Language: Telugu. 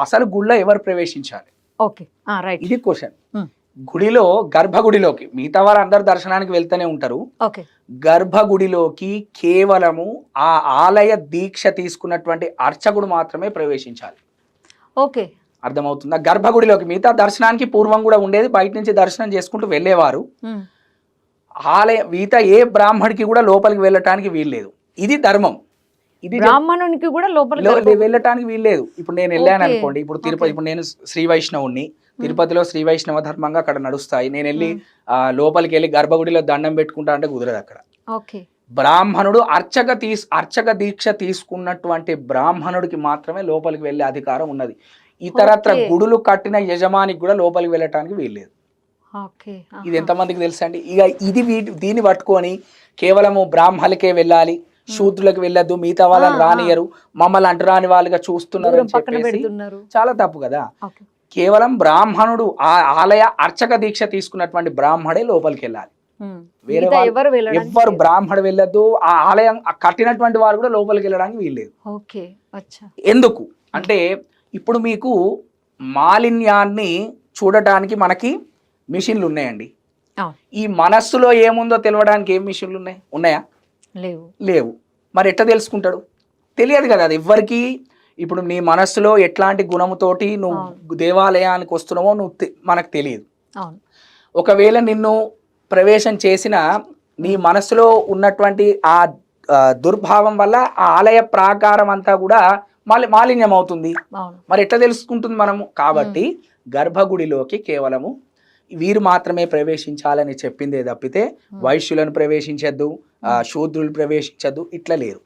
అసలు గుడిలో ఎవరు ప్రవేశించాలి? ఓకే. రైట్. ఇది క్వశ్చన్. గుడిలో గర్భగుడిలోకి మిగతా వారు అందరు దర్శనానికి వెళ్తూనే ఉంటారు. ఓకే. గర్భగుడిలోకి కేవలము ఆ ఆలయ దీక్ష తీసుకున్నటువంటి అర్చకుడు మాత్రమే ప్రవేశించాలి. ఓకే. అర్థమవుతుందా? గర్భగుడిలోకి మిగతా దర్శనానికి పూర్వం కూడా ఉండేది, బయట నుంచి దర్శనం చేసుకుంటూ వెళ్ళేవారు. ఆలయ మిగతా ఏ బ్రాహ్మడికి కూడా లోపలికి వెళ్ళటానికి వీల్లేదు. ఇది ధర్మం. ఇది బ్రాహ్మణునికి కూడా లోపలికి వెళ్ళటానికి వీల్లేదు. ఇప్పుడు నేను వెళ్ళాను అనుకోండి, ఇప్పుడు తిరుపతి, ఇప్పుడు నేను శ్రీ వైష్ణవుని, తిరుపతిలో శ్రీ వైష్ణవ ధర్మంగా అక్కడ నడుస్తాయి. నేను వెళ్ళి లోపలికి వెళ్ళి గర్భగుడిలో దండం పెట్టుకుంటా అంటే కుదరదు అక్కడ. ఓకే. బ్రాహ్మణుడు అర్చక దీక్ష తీసుకున్నటువంటి బ్రాహ్మణుడికి మాత్రమే లోపలికి వెళ్ళే అధికారం ఉన్నది. ఇతరత్ర గుడులు కట్టిన యజమానికి కూడా లోపలికి వెళ్ళటానికి వీల్లేదు. ఇది ఎంతమందికి తెలుసా అండి? ఇక ఇది దీన్ని పట్టుకొని కేవలము బ్రాహ్మణులకే వెళ్ళాలి, శూద్రులకు వెళ్ళద్దు, మిగతా వాళ్ళని రానియరు, మమ్మల్ని అంటరాని వాళ్ళుగా చూస్తున్నారు అని చెప్పేసి చాలా తప్పు కదా. కేవలం బ్రాహ్మణుడు ఆ ఆలయ అర్చక దీక్ష తీసుకున్నటువంటి బ్రాహ్మడే లోపలికి వెళ్ళాలి. వేరే ఎవ్వరు బ్రాహ్మడు వెళ్ళద్దు, ఆ ఆలయం కట్టినటువంటి వారు కూడా లోపలికి వెళ్ళడానికి వీల్లేదు. ఎందుకు అంటే ఇప్పుడు మీకు మాలిన్యాన్ని చూడటానికి మనకి మిషన్లు ఉన్నాయండి. ఈ మనస్సులో ఏముందో తెలవడానికి ఏం మిషన్లు ఉన్నాయా? లేవు. మరి ఎట్లా తెలుసుకుంటాడు? తెలియదు కదా అది ఎవ్వరికి. ఇప్పుడు నీ మనస్సులో ఎట్లాంటి గుణముతోటి నువ్వు దేవాలయానికి వస్తున్నావో మనకు తెలియదు. ఒకవేళ నిన్ను ప్రవేశం చేసిన నీ మనస్సులో ఉన్నటువంటి ఆ దుర్భావం వల్ల ఆ ఆలయ ప్రాకారం అంతా కూడా మాలిన్యం అవుతుంది. మరి ఎట్లా తెలుసుకుంటుంది మనము? కాబట్టి గర్భగుడిలోకి కేవలము వీరు మాత్రమే ప్రవేశించాలని చెప్పిందే తప్పితే వైశ్యులను ప్రవేశించద్దు, శూద్రులు ప్రవేశించద్దు ఇట్లా లేరు.